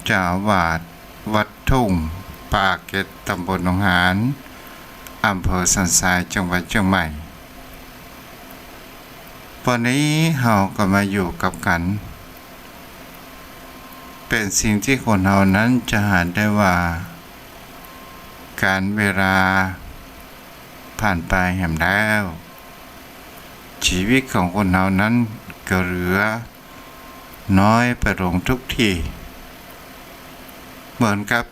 เจ้าอาวาสวัดทุ่งปากเกร็ดตำบลหนองหานอำเภอสันทรายจังหวัดเชียงใหม่วันนี้เราก็มาอยู่กับกัน เป็นสิ่งที่คนเรานั้นจะหาได้ว่า การเวลาผ่านไปแห่งแล้ว ชีวิตของคนเรานั้นก็เหลือน้อยไปลงทุกทีเหมือนกับ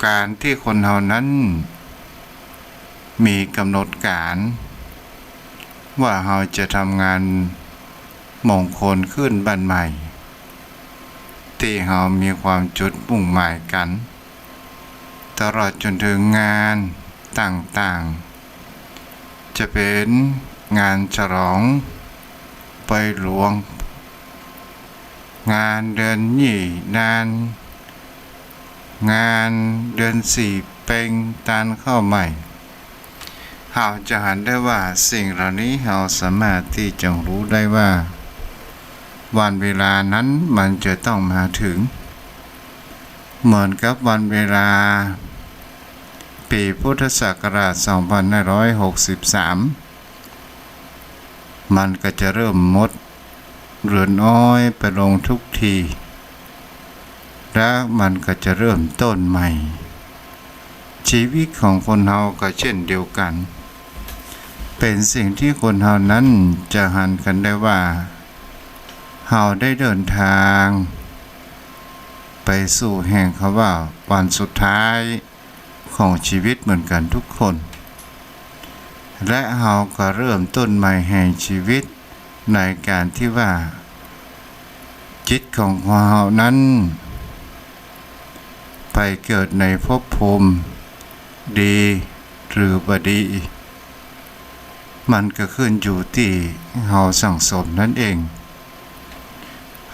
การที่คนเรานั้นมีกำหนดการว่าเราจะทำงานมงคลขึ้นบ้านใหม่ที่เรามีความจุดมุ่งหมายกันตลอดจนถึงงานต่างๆจะเป็นงานฉลองไปหลวงงานเดือนยี่งานเดือนสี่เป็นตานเข้าใหม่เราจะหันได้ว่าสิ่งเหล่านี้เราสามารถที่จะรู้ได้ว่าวันเวลานั้นมันจะต้องมาถึงเหมือนกับวันเวลาปีพุทธศักราช 2563 มันก็จะเริ่มหมดเรือนอ้อยไปลงทุกทีและมันก็จะเริ่มต้นใหม่ชีวิตของคนเราก็เช่นเดียวกันเป็นสิ่งที่คนเรานั้นจะหันกันได้ว่าเราได้เดินทางไปสู่แห่งเขาว่าวันสุดท้ายของชีวิตเหมือนกันทุกคนและเราก็เริ่มต้นใหม่แห่งชีวิตในการที่ว่าจิตของเรานั้นไปเกิดในภพภูมิดีหรือบ่ดีมันก็ขึ้นอยู่ที่เราสั่งสมนั่นเอง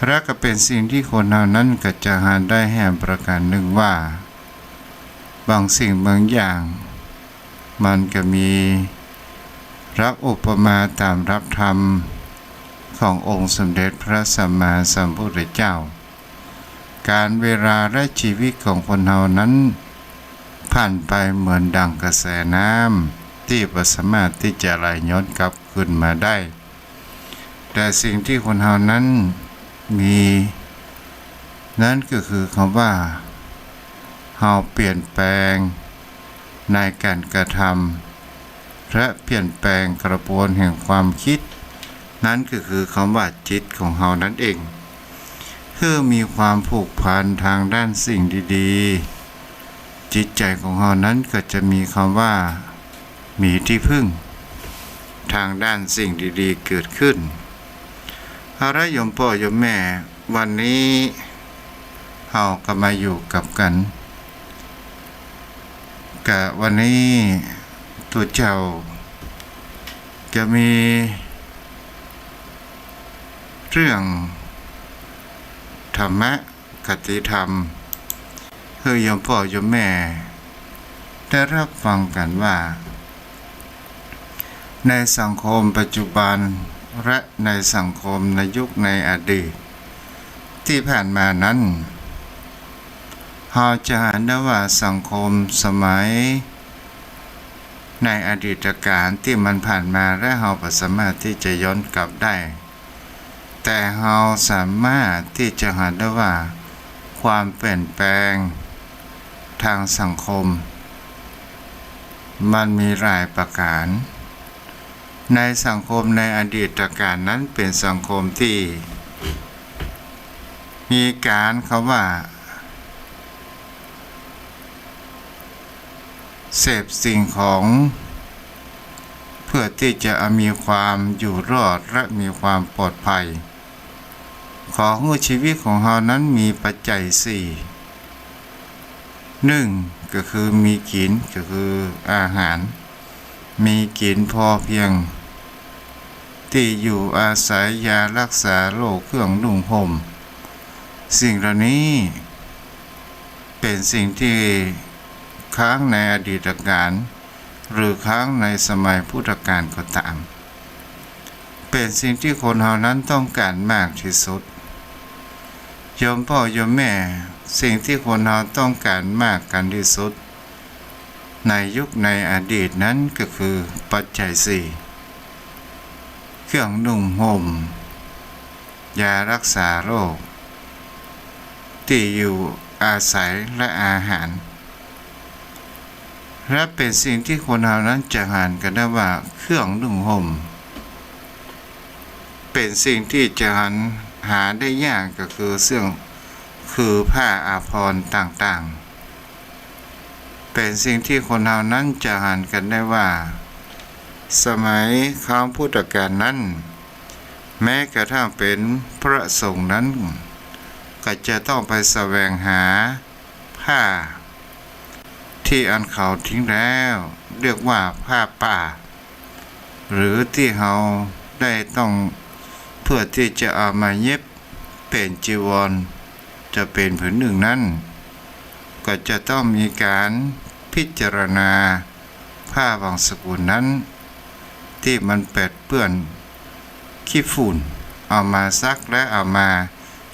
และก็เป็นสิ่งที่คนเรานั้นก็จะหาได้แห่งประการหนึ่งว่าบางสิ่งบางอย่างมันก็มีรับอุปมาตามรับธรรมขององค์สมเด็จพระสัมมาสัมพุทธเจ้าการเวลาและชีวิตของคนเรานั้นผ่านไปเหมือนดังกระแสน้ำที่บ่สามารถที่จะไหลย้อนกลับขึ้นมาได้แต่สิ่งที่คนเรานั้นมีนั่นก็คือคำว่าเราเปลี่ยนแปลงในการกระทำและเปลี่ยนแปลงกระบวนแห่งความคิดนั่นก็คือคำว่าจิตของเรานั่นเองคือมีความผูกพันทางด้านสิ่งดีๆจิตใจของเรานั้นก็จะมีคำว่ามีที่พึ่งทางด้านสิ่งดีๆเกิดขึ้นเอาละโยมพ่อโยมแม่วันนี้เราก็มาอยู่กับกันกับวันนี้ตัวเจ้าจะมีเรื่องธรรมะคติธรรมให้โยมพ่อโยมแม่ได้รับฟังกันว่าในสังคมปัจจุบันและในสังคมในยุคในอดีตที่ผ่านมานั้นเราจะเห็นได้ว่าสังคมสมัยในอดีตการที่มันผ่านมาและเราไม่สามารถที่จะย้อนกลับได้แต่เราสามารถที่จะเห็นได้ว่าความเปลี่ยนแปลงทางสังคมมันมีหลายประการในสังคมในอดีตการนั้นเป็นสังคมที่มีการคำว่าเสพสิ่งของเพื่อที่จะมีความอยู่รอดและมีความปลอดภัยของชีวิตของเรานั้นมีปัจจัย4 1ก็คือมีกินก็คืออาหารมีกินพอเพียงที่อยู่อาศัยยารักษาโรคเครื่องนุ่งห่มสิ่งเหล่านี้เป็นสิ่งที่ค้างในอดีตการหรือค้างในสมัยพุทธกาลก็ตามเป็นสิ่งที่คนเรานั้นต้องการมากที่สุดโยมพ่อโยมแม่ สิ่งที่คนเราต้องการมากกันที่สุดในยุคในอดีตนั้นก็คือปัจจัยสี่เครื่องนุ่งห่มยารักษาโรคที่อยู่อาศัยและอาหารและเป็นสิ่งที่คนเรานั้นจะหารกันได้ว่าเครื่องนุ่งห่มเป็นสิ่งที่จะหาได้ยากก็คือผ้าอาภรณ์ต่างๆเป็นสิ่งที่คนเรานั้นจะหารกันได้ว่าสมัยครั้งพุทธกาลนั้นแม้กระทั่งเป็นพระสงฆ์นั้นก็จะต้องไปแสวงหาผ้าที่อันเขาทิ้งแล้วเรียกว่าผ้าป่าหรือที่เขาได้ต้องเพื่อที่จะเอามาเย็บเป็นจีวรจะเป็นผืนหนึ่งนั้นก็จะต้องมีการพิจารณาผ้าบางสกุลนั้นที่มันเปื้อนขี้ฝุ่นเอามาซักและเอามา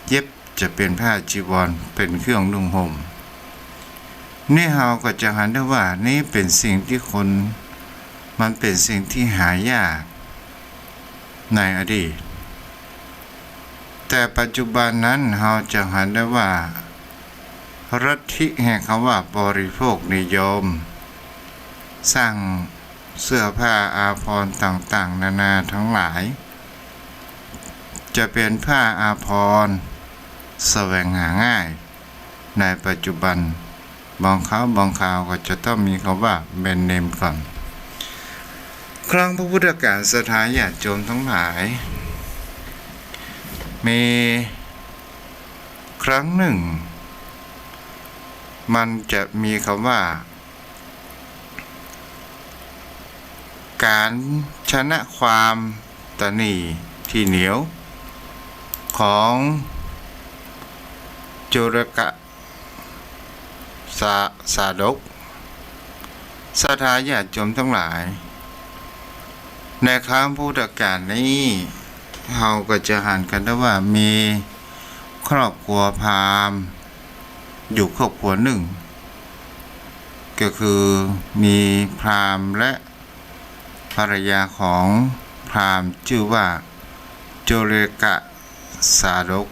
เย็บจะเป็นผ้าจีวรเป็นเครื่องนุ่งห่มนี่เราก็จะเห็นได้ว่านี่เป็นสิ่งที่มันเป็นสิ่งที่หายากในอดีตแต่ปัจจุบันนั้นเราจะเห็นได้ว่าลัทธิแห่งคำว่าบริโภคนิยมสร้างเสื้อผ้าอาภรณ์ต่างๆนานาทั้งหลายจะเป็นผ้าอาภรณ์แสวงหาง่ายในปัจจุบันบางคราวก็จะต้องมีคำว่าแบรนด์เนมก่อนครั้งพระพุทธกาลสถาญาติโยมทั้งหลายมีครั้งหนึ่งมันจะมีคำว่าการชนะความตณีที่เหนียวของจุรกะสาดกสถาญาติโยมทั้งหลายในครั้งพุทธกาลนี้เราก็จะหันกันได้ว่ามีครอบครัวพราหมณ์อยู่ครอบครัวหนึ่งก็คือมีพราหมณ์และภรรยาของพราหมณ์ชื่อว่าโจเรกะสาดก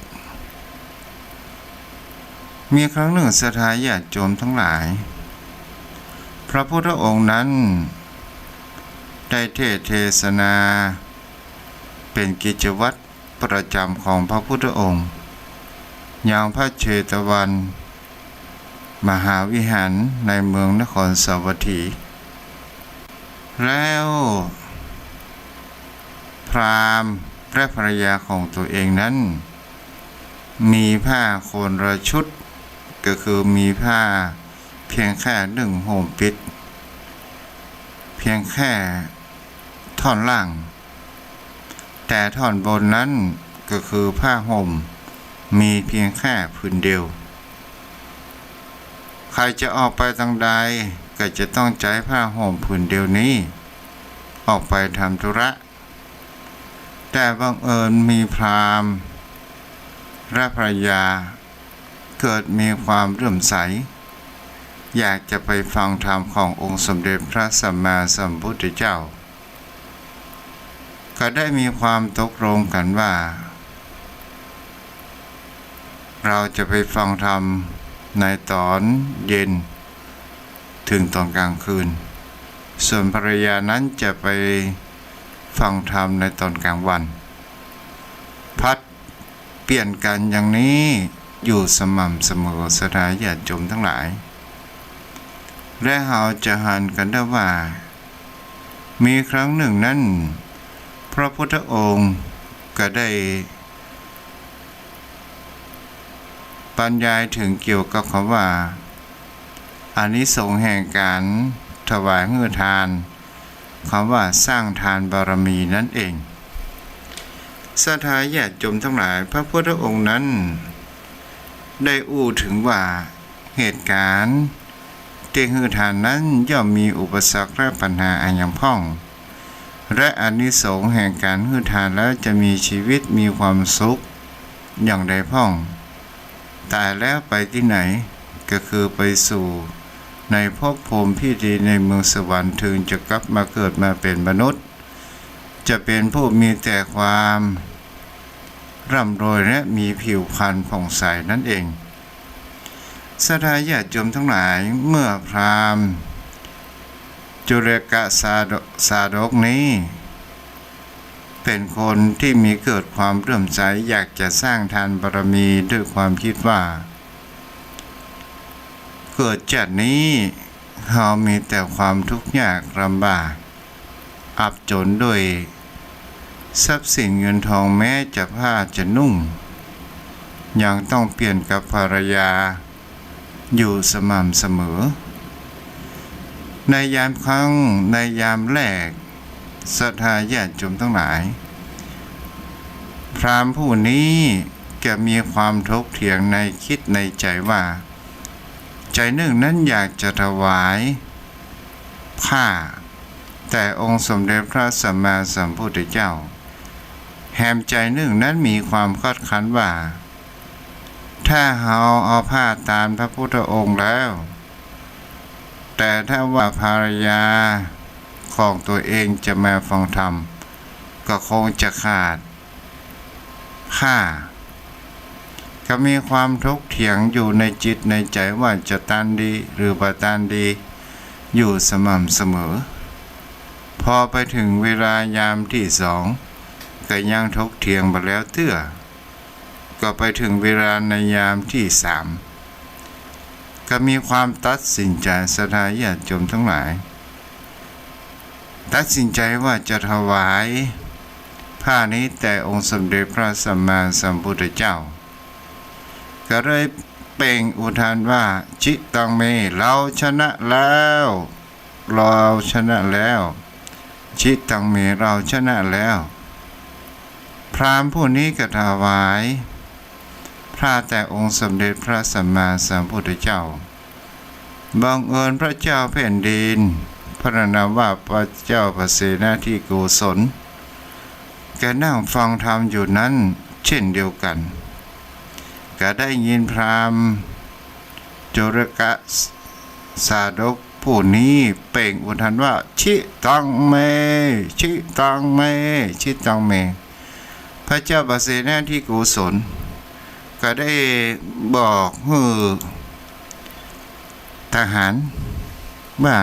มีครั้งหนึ่งสถาญาติโยมทั้งหลายพระพุทธองค์นั้นได้เทศนาเป็นกิจวัตรประจำของพระพุทธองค์อย่างพระเชตวันมหาวิหารในเมืองนครสาวัตถีแล้วพราหมณ์และภรรยาของตัวเองนั้นมีผ้าโคนละชุดก็คือมีผ้าเพียงแค่1ห่มปิดเพียงแค่ท่อนล่างแต่ท่อนบนนั้นก็คือผ้าห่มมีเพียงแค่ผืนเดียวใครจะออกไปทางใดก็จะต้องใช้ผ้าห่มผืนเดียวนี้ออกไปทำธุระแต่บังเอิญมีพราหมณ์และภรรยาเกิดมีความเลื่อมใสอยากจะไปฟังธรรมขององค์สมเด็จพระสัมมาสัมพุทธเจ้าก็ได้มีความตกลงกันว่าเราจะไปฟังธรรมในตอนเย็นถึงตอนกลางคืนส่วนภรรยานั้นจะไปฟังธรรมในตอนกลางวันพัดเปลี่ยนกันอย่างนี้อยู่สม่ำเสมอสถาญาติโยมทั้งหลายและเราจะหันกันได้ว่ามีครั้งหนึ่งนั้นพระพุทธองค์ก็ได้บรรยายถึงเกี่ยวกับคำว่าอานิสงส์แห่งการถวายเงื่อทานคำว่าสร้างทานบารมีนั่นเองสถาญาติโยมทั้งหลายพระพุทธองค์นั้นได้อู้ถึงว่าเหตุการณ์ที่เงื่อทานนั้นย่อมมีอุปสรรคและปัญหาอันยังพ่องและอานิสงส์แห่งการเงื่อทานแล้วจะมีชีวิตมีความสุขอย่างใดพ่อง ตายแล้วไปที่ไหนก็คือไปสู่ในภพภูมิที่ดีในเมืองสวรรค์ถึงจะกลับมาเกิดมาเป็นมนุษย์จะเป็นผู้มีแต่ความร่ำรวยและมีผิวพรรณผ่องใสนั่นเองศรัทธาญาติโยมทั้งหลายเมื่อพราหมณ์จุลกะสาดกนี้เป็นคนที่มีเกิดความเลื่อมใสอยากจะสร้างทานบารมีด้วยความคิดว่าเกิดจากนี้เรามีแต่ความทุกข์ยากลำบากอับจนด้วยทรัพย์สินเงินทองแม้จะผ้าจะนุ่งยังต้องเปลี่ยนกับภรรยาอยู่สม่ำเสมอในยามแรกศรัทธาญาติโยมทั้งหลายพราหมณ์ผู้นี้จะมีความทกเถียงในคิดในใจว่าใจหนึ่งนั้นอยากจะถวายผ้าแต่องค์สมเด็จพระสัมมาสัมพุทธเจ้าแหมใจหนึ่งนั้นมีความคัดค้านว่าถ้าเราเอาผ้าตามพระพุทธองค์แล้วแต่ถ้าว่าภรรยาของตัวเองจะมาฟังธรรมก็คงจะขาดผ้าก็มีความทุกข์เถียงอยู่ในจิตในใจว่าจะตันดีหรือบ่ตันดีอยู่สม่ำเสมอพอไปถึงเวลายามที่สองก็ยังทุกข์เถียงไปแล้วเตื้อก็ไปถึงเวลาในยามที่สามก็มีความตัดสินใจศรัทธาญาติโยมทั้งหลายตัดสินใจว่าจะถวายผ้านี้แต่องค์สมเด็จพระสัมมาสัมพุทธเจ้าก็เลยเปล่งอุทานว่าจิตังเมเราชนะแล้วเราชนะแล้วจิตังเมเราชนะแล้วพราหมณ์ผู้นี้ก็ถวายพระแต่องค์สมเด็จพระสัมมาสัมพุทธเจ้าบังเอิญพระเจ้าแผ่นดินพระนามว่าพระเจ้าประเสนาธิโกศลแกนั่งฟังธรรมอยู่นั้นเช่นเดียวกันก็ได้ยินพราหมณ์จุลกะสาดกผู้นี้เปล่งอุทานว่าชิตังเมชิตังเมชิตังเมพระเจ้าประเสนาธิโกศลก็ได้บอกทหารว่า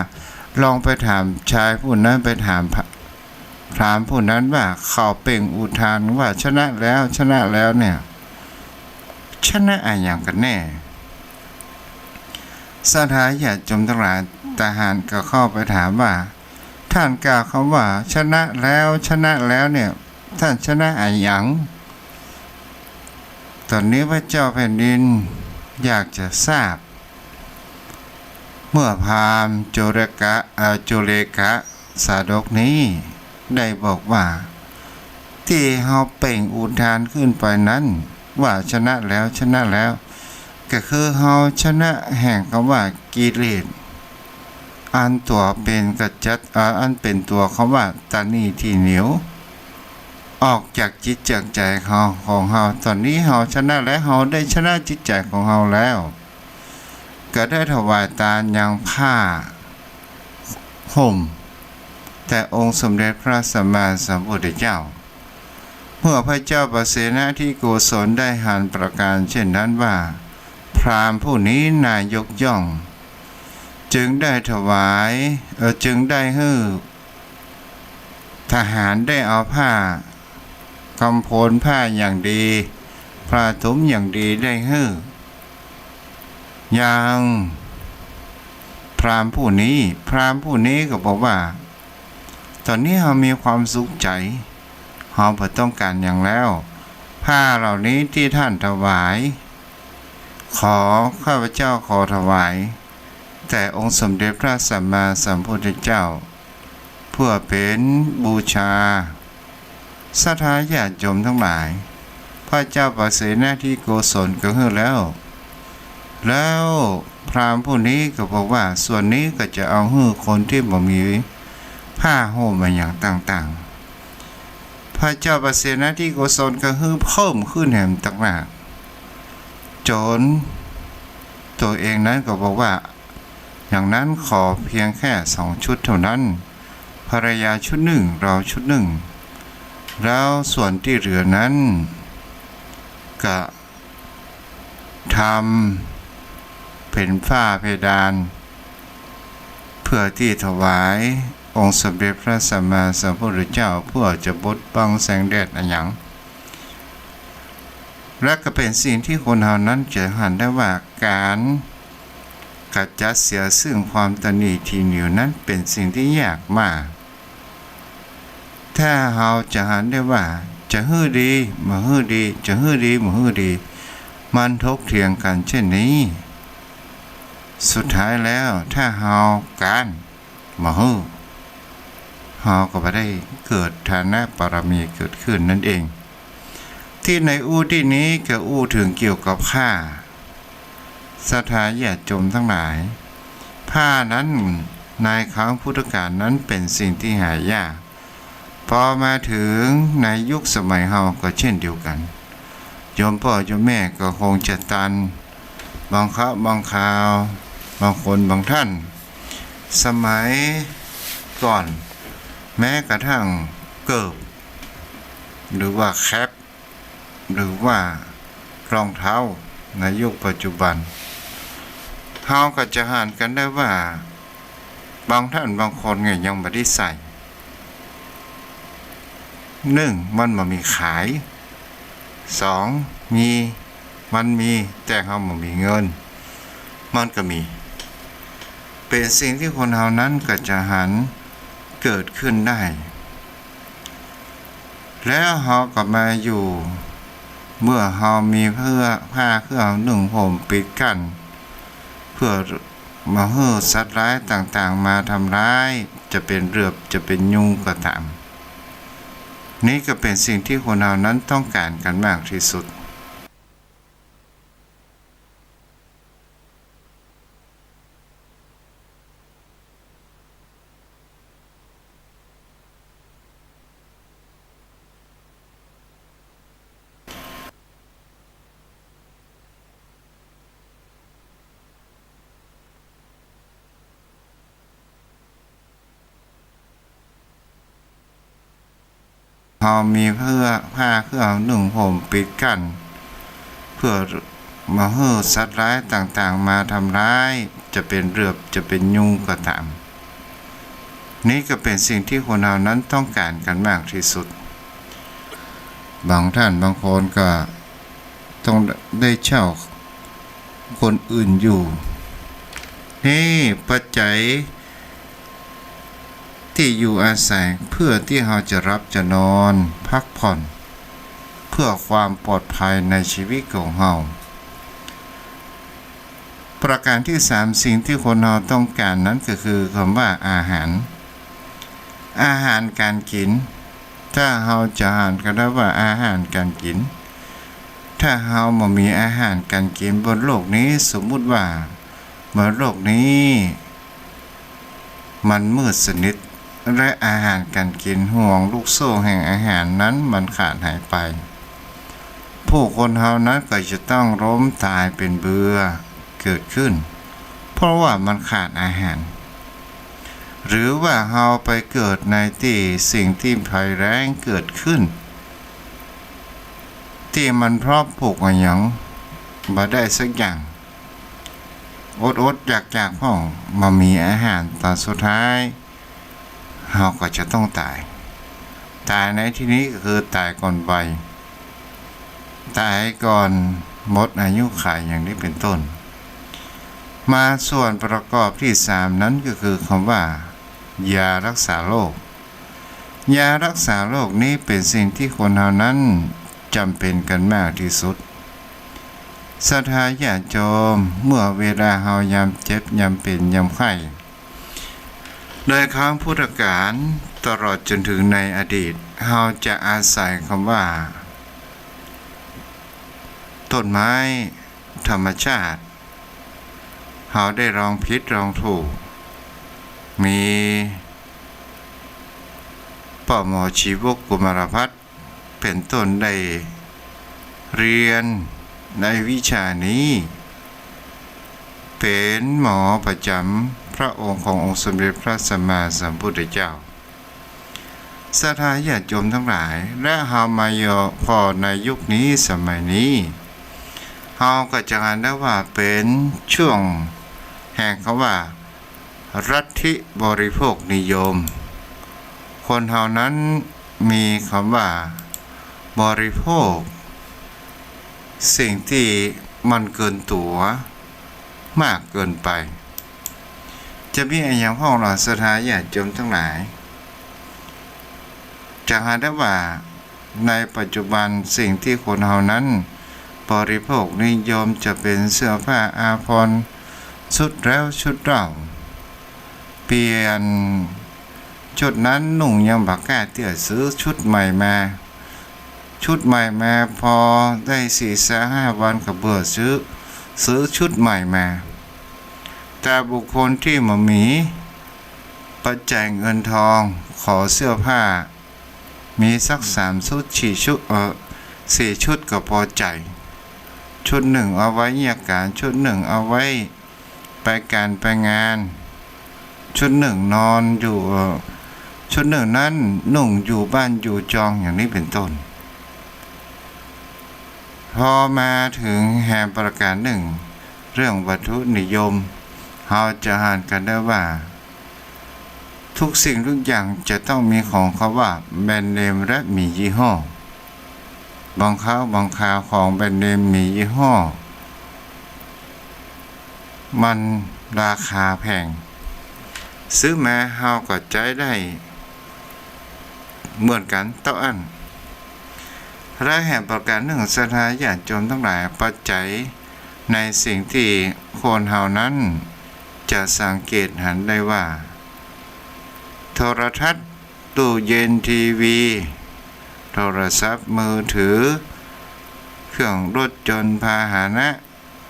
ลองไปถามชายผู้นั้นไปถามพราหมณ์ผู้นั้นว่าเขาเปล่งอุทานว่าชนะแล้วเนี่ยชนะอะไรอย่างกันแน่ศรัทธาญาติโยมทั้งหลายทหารก็เข้าไปถามว่าท่านกล่าวคำว่าชนะแล้วเนี่ยท่านชนะอะไรอย่างตอนนี้พระเจ้าแผ่นดินอยากจะทราบเมื่อพราหมณ์จุเลกะสาดกนี้ได้บอกว่าที่เขาเปล่งอุทานขึ้นไปนั้นว่าชนะแล้วก็คือเขาชนะแห่งคำว่ากิเลสอันตัวเป็นกัจจัดอันเป็นตัวคำว่าตานีที่เหนียวออกจากจิตจากใจของเราตอนนี้เราชนะและเราได้ชนะจิตใจของเราแล้วก็ได้ถวายทานยังผ้าห่มแต่องค์สมเด็จพระสัมมาสัมพุทธเจ้าเมื่อพระเจ้าประเสนาธิโกศลได้หันประการเช่นนั้นว่าพราหมณ์ผู้นี้นายกย่องจึงได้ถวายจึงได้ให้ทหารได้เอาผ้ากำโพลผ้าอย่างดีผ้าถุงอย่างดีได้ให้อย่างพราหมณ์ผู้นี้ก็บอกว่าตอนนี้เรามีความสุขใจเราไม่ต้องการอย่างแล้วผ้าเหล่านี้ที่ท่านถวายขอข้าพเจ้าขอถวายแต่องค์สมเด็จพระสัมมาสัมพุทธเจ้าเพื่อเป็นบูชาศรัทธาญาติโยมทั้งหลายพระเจ้าประเสนาธิโกศลก็ให้แล้วพราหมณ์ผู้นี้ก็บอกว่าส่วนนี้ก็จะเอาให้คนที่บ่มีผ้าห่มมาอย่างต่างๆพระเจ้าประเสนาธิโกศลก็ให้เพิ่มขึ้นแห่งต่างๆ จนตัวเองนั้นก็บอกว่าอย่างนั้นขอเพียงแค่2 ชุดเท่านั้นภรรยาชุดหนึ่งเราชุดหนึ่งแล้วส่วนที่เหลือนั้นก็ทำเป็นฝ้าเพดานเพื่อที่ถวายองค์สมเด็จพระสัมมาสัมพุทธเจ้าเพื่อจะบดบังแสงแดดอันหยังและก็เป็นสิ่งที่คนเฮานั้นจะหันได้ว่าการกจัดเสียซึ่งความตนีทีเหนียวนั้นเป็นสิ่งที่ยากมากถ้าเฮาจะหันได้ว่าจะฮื้อดีมาฮื้อดีจะฮื้อดีมาฮื้อดีมันทกเถียงกันเช่นนี้สุดท้ายแล้วถ้าเฮาการมาฮื้อเฮาก็บ่ได้เกิดฐานะปรมีเกิดขึ้นนั่นเองที่ในอู้ที่นี้ก็อู้ถึงเกี่ยวกับผ้าศรัทธาญาติโยมทั้งหลายผ้านั้นในครั้งพุทธกาลนั้นเป็นสิ่งที่หายากพอมาถึงในยุคสมัยเฮาก็เช่นเดียวกันโยมพ่อโยมแม่ก็คงจะตันบางครั้งบางคราวบางคนบางท่านสมัยก่อนแม้กระทั่งเกิบหรือว่าแคปหรือว่ารองเท้าในยุคปัจจุบันเฮาก็จะหันกันได้ว่าบางท่านบางคนเนี่ยยังไม่ได้ใส่1มันบ่มีขาย2มันมีแต่เฮาบ่มีเงินมันก็มีเป็นสิ่งที่คนเฮานั้นก็จะหันเกิดขึ้นได้แล้วเฮาก็มาอยู่เมื่อเฮามีผ้าเครื่องนุ่งห่มปิดกั้นเพื่อมาให้สัตว์ร้ายต่างๆมาทำร้ายจะเป็นเรือบจะเป็นยุงก็ตามนี่ก็เป็นสิ่งที่คนเรานั้นต้องการกันมากที่สุดเฮามีผ้าเครื่องนุ่งห่มปิดกั้นเพื่อมาให้สัตว์ร้ายต่างๆมาทำร้ายจะเป็นเรือบจะเป็นยุงก็ตามนี่ก็เป็นสิ่งที่คนเรานั้นต้องการกันมากที่สุดบางท่านบางคนก็ต้องได้เช่าคนอื่นอยู่นี่ปัจจัยที่อยู่อาศัยเพื่อที่เราจะรับจะนอนพักผ่อนเพื่อความปลอดภัยในชีวิตของเราประการที่3สิ่งที่คนเราต้องการนั้นก็คือคำว่าอาหารการกินถ้าเราจะอ่านกันได้ว่าอาหารการกินถ้าเราไม่มีอาหารการกินบนโลกนี้สมมุติว่าเมื่อโลกนี้มันมืดสนิทและอาหารการกินห่วงลูกโซ่แห่งอาหารนั้นมันขาดหายไปผู้คนเฮานั้นก็จะต้องล้มตายเป็นเบื่อเกิดขึ้นเพราะว่ามันขาดอาหารหรือว่าเฮาไปเกิดในที่สิ่งที่ภัยแล้งเกิดขึ้นที่มันพร้อมปลูกอย่างบ่ได้สักอย่างอดอยากพ่องมามีอาหารตอนสุดท้ายเราก็จะต้องตายในที่นี้ก็คือตายก่อนวัยตายก่อนหมดอายุขัยอย่างนี้เป็นต้นมาส่วนประกอบที่3นั้นก็คือคำว่ายารักษาโรคยารักษาโรคนี้เป็นสิ่งที่คนเรานั้นจำเป็นกันมากที่สุดศรัทธาญาติโยมเมื่อเวลาเฮายามเจ็บยามเป็นยามไข้โดยครั้งพุทธกาลตลอดจนถึงในอดีตเฮาจะอาศัยคำว่าต้นไม้ธรรมชาติเฮาได้ลองผิดลองถูกมีพ่อหมอชีวกกุมารพัฒน์เป็นต้นได้เรียน ในวิชานี้ เป็นหมอประจำพระองค์ขององค์สมเด็จพระสัมมาสัมพุทธเจ้าศรัทธาญาติโยมทั้งหลายและเฮามายอพอในยุคนี้สมัยนี้เฮาก็จะอ่านได้ว่าเป็นช่วงแห่งคำว่ารัฐิบริโภคนิยมคนเฮานั้นมีคำว่าบริโภคสิ่งที่มันเกินตัวมากเกินไปจะมีอะไรอย่างพ่อเราศรัทธาญาติโยมทั้งหลายจะหาได้ว่าในปัจจุบันสิ่งที่คนเฮานั้นบริโภคนิยมจะเป็นเสื้อผ้าอาภรณ์ชุดแล้วชุดเล่าเปลี่ยนชุดนั้นนุ่งยังบักกล้าเตี้ยซื้อชุดใหม่มาพอได้4-5 วันก็เบื่อซื้อชุดใหม่มาแต่บุคคลที่มามีปัจจัยเงินทองขอเสื้อผ้ามีสัก3 ชุด4 ชุดก็พอใจชุดหนึ่งเอาไว้เยี่ยการชุดหนึ่งเอาไว้ไปการไปงานชุดหนึ่งนอนอยู่ชุดหนึ่งนั้นนุ่งอยู่บ้านอยู่จองอย่างนี้เป็นต้นพอมาถึงแห่งประการหนึ่งเรื่องวัตถุนิยมเราจะอ่านกันได้ว่าทุกสิ่งทุกอย่างจะต้องมีของเขาว่าแบรนด์เนมและมียี่ห้อบางคราวของแบรนด์เนมมียี่ห้อมันราคาแพงซื้อมาเฮาก็ใจได้เหมือนกันเท่าอันและแห่งประการหนึ่งศรัทธาญาติโยมทั้งหลายปัจจัยในสิ่งที่คนเฮานั้นจะสังเกตเห็นได้ว่าโทรทัศน์ตู้เย็นทีวีโทรศัพท์มือถือเครื่องรถยนต์พาหนะ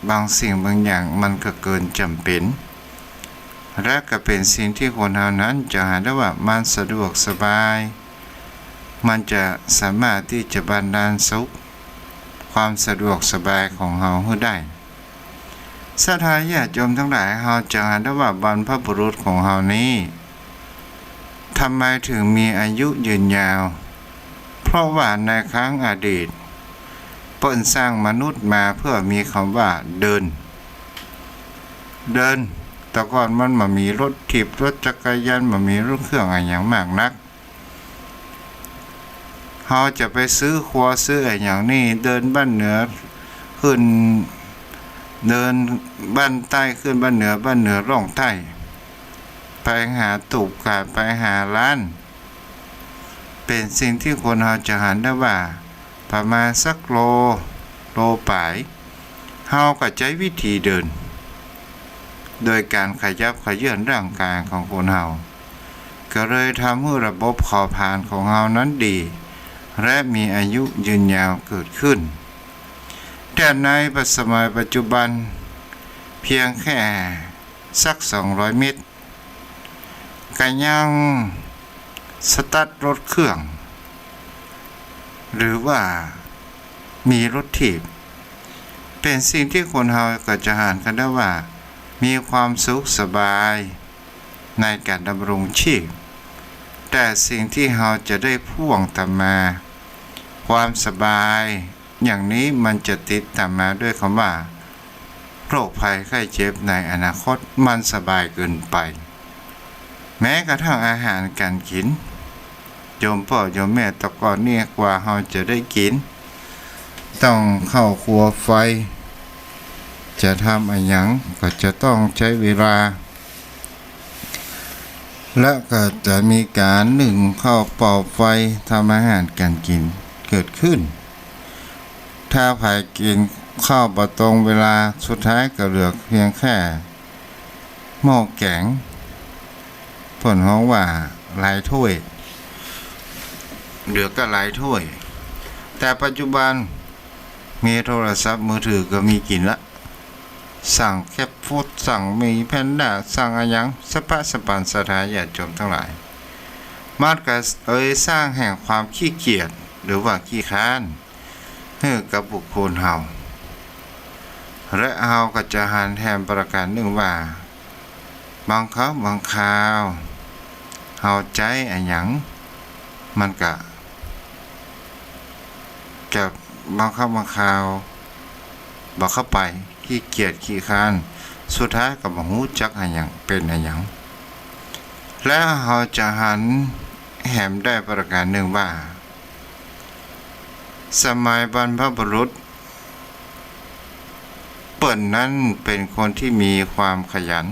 บางสิ่งบางอย่างมันก็เกินจำเป็นและก็เป็นสิ่งที่คนเฮานั้นจะหาได้ว่ามันสะดวกสบายมันจะสามารถที่จะบันดาลสุขความสะดวกสบายของเฮาให้ได้ศรัทธาญาติโยมทั้งหลายเฮาจะหาได้ว่าบรรพบุรุษของเฮานี้ทำไมถึงมีอายุยืนยาวเพราะว่าในครั้งอดีตเปิ้นสร้างมนุษย์มาเพื่อมีคำว่าเดินแต่ก่อนมันมามีรถถีบรถจักรยานมามีรถเครื่องอะไรอย่างมากนักเขาจะไปซื้อครัวซื้ออะไรอย่างนี้เดินบ้านเหนือขึ้นเดินบ้านใต้ขึ้นบ้านเหนือร่องใต้ไปหาตูบกาไปหาร้านเป็นสิ่งที่คนเราจะหันได้ว่าประมาณสักโลปลายเฮาก็ใช้วิธีเดินโดยการขยับเขยื้อนร่างกายของคนเฮาก็เลยทำให้ระบบเผาผลาญของเฮานั้นดีและมีอายุยืนยาวเกิดขึ้นแต่ในสมัยปัจจุบันเพียงแค่สัก200 เมตรก็ยังสตาร์ทรถเครื่องหรือว่ามีรถถีบเป็นสิ่งที่คนเฮาก็จะหานกันได้ว่ามีความสุขสบายในการดำรงชีพแต่สิ่งที่เฮาจะได้พ่วงตามมาความสบายอย่างนี้มันจะติดตามมาด้วยคำว่าโรคภัยไข้เจ็บในอนาคตมันสบายเกินไปแม้กระทั่งอาหารการกินโยมพ่อโยมแม่ตะก่อนเนี่ยกว่าเราจะได้กินต้องเข้าครัวไฟจะทำอะไรอย่างก็จะต้องใช้เวลาและก็จะมีการนึ่งข้าวเป่าไฟทำอาหารการกินเกิดขึ้นถ้าใครกินข้าวประตรงเวลาสุดท้ายก็เหลือเพียงแค่หม้อแกงผลของว่าหลายถ้วยเหลือก็หลายถ้วยแต่ปัจจุบันมีโทรศัพท์มือถือก็มีกินละสั่งแคปฟูดสั่งมีแพนด้าสั่งอะไรอย่างสปันสถานญาติโยมทั้งหลายมาดก็สร้างแห่งความขี้เกียจหรือว่าขี้ค้านให้กับบุคคลเฮา และเฮาก็จะหันแทนประการหนึ่งว่าบางครั้งบางคราวเฮาใจอันหยังมันก็จะบางครั้งบางคราวบ่เข้าไปขี้เกียจขี้คร้านสุดท้ายก็บ่ฮู้จักอันหยังเป็นอันหยังและเฮาจะหันแหมได้ประการหนึ่งว่าสมัยบรรพบุรุษเปิ้นนั้นเป็นคนที่มีความขยัน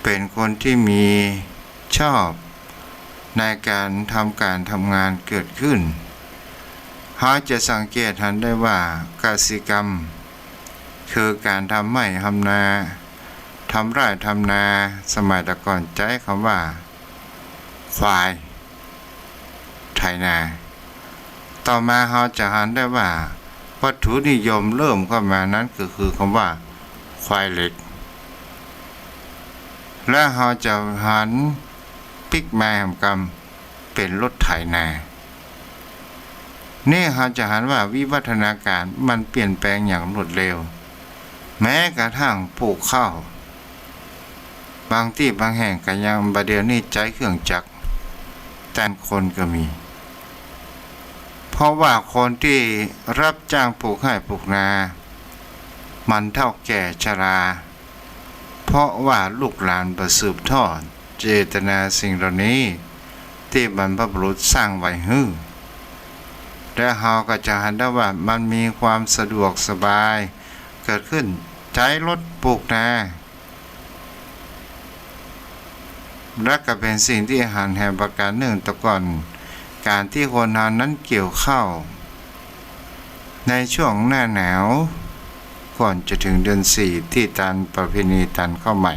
เป็นคนที่มีชอบในการทำงานเกิดขึ้นหาจะสังเกตเห็นได้ว่ากสิกรรมคือการทำไร่ทำนาทำไร่ทำนาสมัยแต่ก่อนใช้คำว่าควายไถนาต่อมาเราจะเห็นได้ว่าวัตถุนิยมเริ่มเข้ามานั้นก็คือคำว่าควายเหล็กและเราจะหันปิกแม่ทำกรรมเป็นรถไถนานี่เราจะหันว่าวิวัฒนาการมันเปลี่ยนแปลงอย่างรวดเร็วแม้กระทั่งปลูกข้าวบางที่บางแห่งก็ยังบัดเดี๋ยวนี้ใช้เครื่องจักรแต่คนก็มีเพราะว่าคนที่รับจ้างปลูกไร่ปลูกนามันเฒ่าแก่ชราเพราะว่าลูกหลานบ่สืบทอดเจตนาสิ่งเหล่านี้ที่บรรพบุรุษสร้างไว้ให้และเฮาก็จะเห็นได้ว่ามันมีความสะดวกสบายเกิดขึ้นใช้รถปลูกนาและก็เป็นสิ่งที่หันแห่งประการหนึ่งแต่ก่อนการที่คนเฮานั้นเกี่ยวข้าวในช่วงหน้าหนาวก่อนจะถึงเดือน4ที่ตันประเพณีตันข้าวใหม่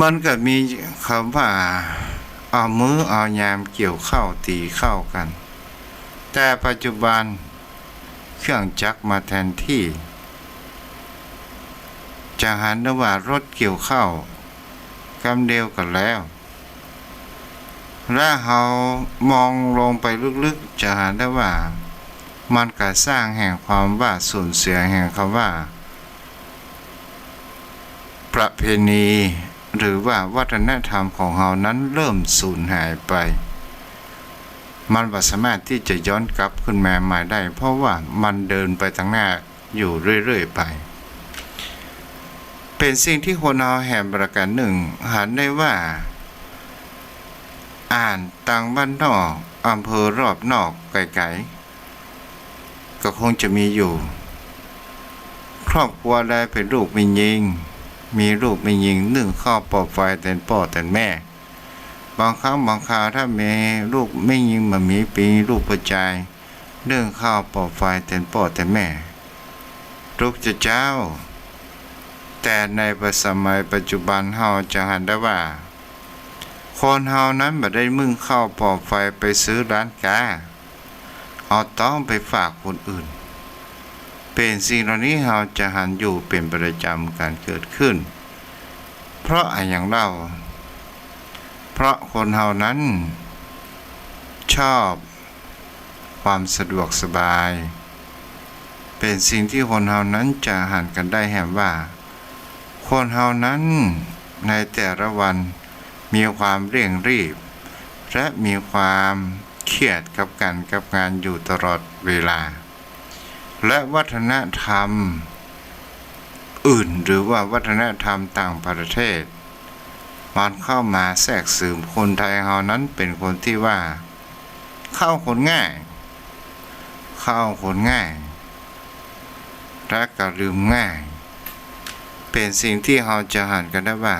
มันก็มีคำว่าเอามือเอายามเกี่ยวข้าวตีข้าวกันแต่ปัจจุบันเครื่องจักรมาแทนที่จะหันได้ว่ารถเกี่ยวข้าวกำเดียวกันแล้วและเรามองลงไปลึกๆจะเห็นได้ว่ามันก็สร้างแห่งความว่าสูญเสียแห่งคำว่าประเพณีหรือว่าวัฒนธรรมของเรานั้นเริ่มสูญหายไปมันบ่สามารถที่จะย้อนกลับขึ้นมาใหม่ได้เพราะว่ามันเดินไปทางหน้าอยู่เรื่อยๆไปเป็นสิ่งที่คนเราแห่งประการหนึ่งหันได้ว่าอ่านต่างบ้านนอกอำเภอรอบนอกไกลๆก็คงจะมีอยู่ครอบครัวได้เป็นลูกมียิงมีลูกมียิงนึ่งข้าวปอบไฟแต่พ่อแต่แม่บางครั้งบางคราวถ้ามีลูกไม่ยิงมามีปีลูกประจายนึ่งข้าวปอบไฟแต่พ่อแต่แม่ลูกจะเจ้าแต่ในสมัยปัจจุบันเฮาจะเห็นได้ว่าคนเฮานั้นบ่ได้มึงเข้าปอบไฟไปซื้อร้านกาเอาต้องไปฝากคนอื่นเป็นสิ่งเหล่านี้เฮาจะหันอยู่เป็นประจำการเกิดขึ้นเพราะอย่างเล่าเพราะคนเฮานั้นชอบความสะดวกสบายเป็นสิ่งที่คนเฮานั้นจะหันกันได้แห่งว่าคนเฮานั้นในแต่ละวันมีความเร่งรีบและมีความเครียดกับงานอยู่ตลอดเวลาและวัฒนธรรมอื่นหรือว่าวัฒนธรรมต่างประเทศมันเข้ามาแทรกซึมคนไทยเฮานั้นเป็นคนที่ว่าเข้าคนง่ายและก็ลืมง่ายเป็นสิ่งที่เราจะหันกันได้ว่า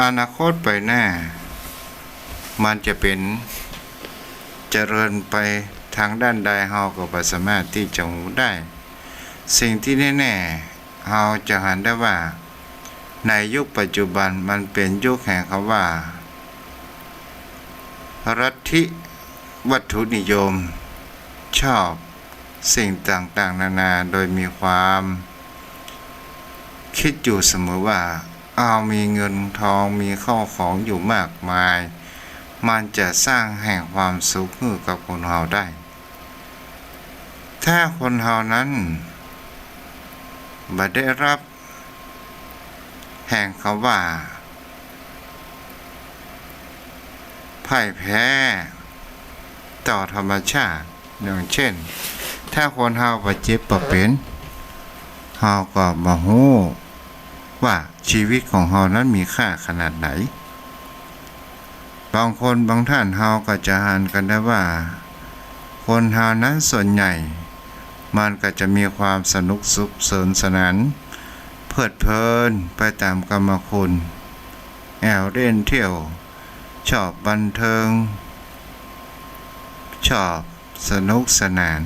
อนาคตไปหน้ามันจะเป็นเจริญไปทางด้านใดเราก็บ่สามารถที่จะรู้ได้สิ่งที่แน่ๆเราจะหันได้ว่าในยุคปัจจุบันมันเป็นยุคแห่งคำว่าลัทธิวัตถุนิยมชอบสิ่งต่างๆนานาโดยมีความคิดอยู่เสมอว่ามีเงินทองมีข้าวของอยู่มากมายมันจะสร้างแห่งความสุขให้กับคนเฮาได้ถ้าคนเฮานั้น บ่ได้รับแห่งคำว่าพ่ายแพ้ต่อธรรมชาติอย่างเช่นถ้าคนเฮาบ่เจ็บบ่เป็นเฮาก็บ่ฮู้ว่าชีวิตของเฮานั้นมีค่าขนาดไหนบางคนบางท่านเฮาก็จะหันกันได้ว่าคนเฮานั้นส่วนใหญ่มันก็จะมีความสนุกสุขสนานเพลิดเพลินไปตามกรรมคุณแอวเล่นเที่ยวชอบบันเทิงชอบสนุกสนาน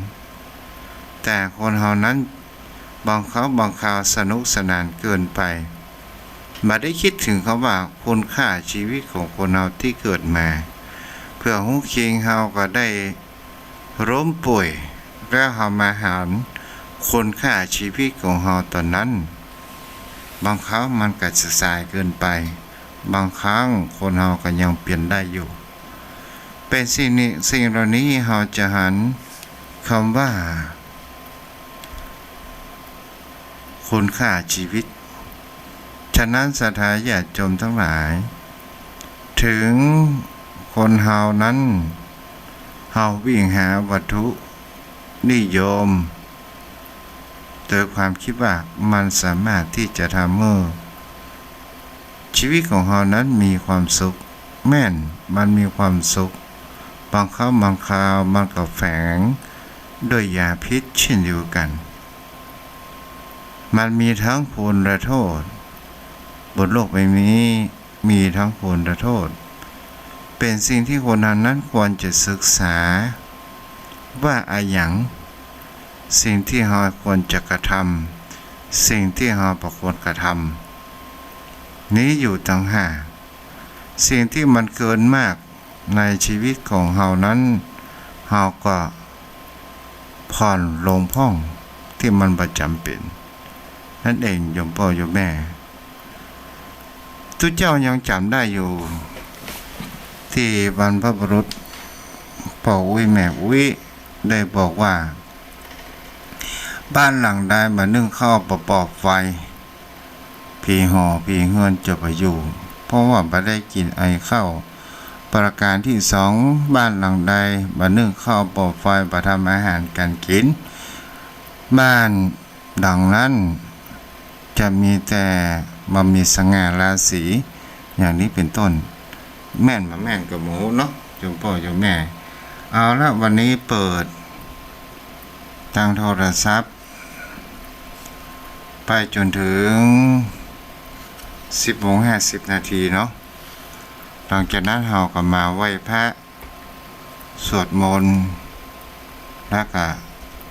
แต่คนเฮานั้นบางคราวสนุกสนานเกินไปบ่ได้คิดถึงคำว่าคุณค่าชีวิตของคนเฮาที่เกิดมาเพื่อฮู้คิงเฮาก็ได้ล้มป่วยแล้วเฮามาหาคุณค่าชีวิตของเฮาตอนนั้นบางครั้งมันก็จะสายเกินไปบางครั้งคนเฮาก็ยังเปลี่ยนได้อยู่เป็นสิ่งเหล่านี้เฮาจะหันคำว่าคุณค่าชีวิตฉะนั้นศรัทธาญาติโยมทั้งหลายถึงคนเฮานั้นเฮาวิ่งหาวัตถุนิยมโดยความคิดว่ามันสามารถที่จะทำให้ชีวิตของเฮานั้นมีความสุขแม่นมันมีความสุขบางครั้งบางคราวมันก็แฝงด้วยยาพิษเช่นเดียวกันมันมีทั้งคุณและโทษบนโลกใบนี้มีทั้งคุณและโทษเป็นสิ่งที่คนนั้นควรจะศึกษาว่าอะไรอย่างสิ่งที่เราควรจะกระทำสิ่งที่เราบ่ควรกระทำนี้อยู่ต่างหากสิ่งที่มันเกินมากในชีวิตของเรานั้นเราก็ผ่อนลงพ่องที่มันบ่จำเป็นนั่นเองโยมพ่อโยมแม่ทุกเจ้ายังจำได้อยู่ที่บรรพบุรุษพ่ออุ้ยแม่อุ้ยได้บอกว่าบ้านหลังใดมานึ่งข้าวประกอบไฟผีห่อผีเฮือนจะไปอยู่เพราะว่าบ่ได้กินไอข้าวประการที่สองบ้านหลังใดมานึ่งข้าวประกอบไฟบ่ทำอาหารกันกินบ้านดังนั้นจะมีแต่บ่มีสง่าราศีอย่างนี้เป็นต้นแม่นบ่แม่นกับหมูเนาะโยมพ่อโยมแม่เอาละวันนี้เปิดทางโทรศัพท์ไปจนถึง 10:50 นาทีเนาะหลังจากนั้นเราก็มาไหว้พระสวดมนต์แล้วก็